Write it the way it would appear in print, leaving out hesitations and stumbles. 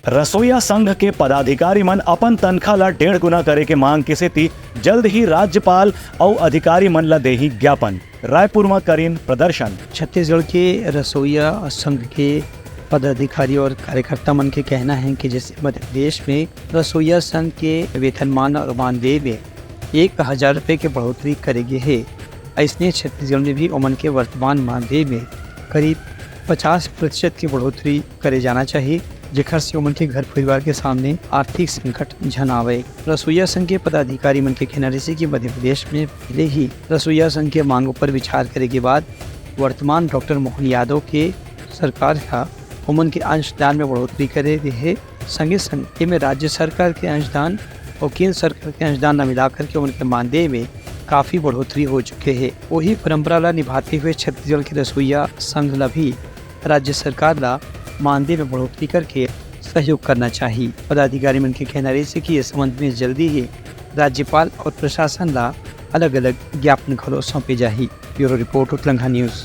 रसोईया संघ के पदाधिकारी मन अपन तनखा ला 1.5 गुना करे के मांग के सेती जल्द ही राज्यपाल और अधिकारी मन ला देही ज्ञापन। रायपुर में करीन प्रदर्शन। छत्तीसगढ़ के रसोईया संघ के पदाधिकारी और कार्यकर्ता मन के कहना है कि जैसे मध्य प्रदेश में रसोईया संघ के वेतनमान और मानदेय में 1000 रुपये के बढ़ोतरी करेगी है, ऐसने छत्तीसगढ़ में भी उमन के वर्तमान मानदेय में करीब 50% की बढ़ोतरी करे जाना चाहिए, जेकर से उमन के घर परिवार के सामने आर्थिक संकट झन आवे। रसोईया संघ के पदाधिकारी मन के कहना रही कि मध्य प्रदेश में पहले ही रसोईया संघ के मांगों पर विचार करे के बाद वर्तमान डॉक्टर मोहन यादव के सरकार का उमन के अंशदान में बढ़ोतरी करे है। संगे संग में राज्य सरकार के अंशदान और केंद्र सरकार के अंशदान न मिलाकर के उनके मानदेय में काफ़ी बढ़ोतरी हो चुके हैं। वही परंपरा ला निभाते हुए छत्तीसगढ़ के रसोईया संघ ला भी राज्य सरकार ला मानदेय में बढ़ोतरी करके सहयोग करना चाहिए। पदाधिकारी मन के कहना रही कि इस संबंध में जल्दी ही राज्यपाल और प्रशासन ला अलग अलग ज्ञापन घलो सौंपे जाही। ब्यूरो रिपोर्ट उत्तलंघा न्यूज़।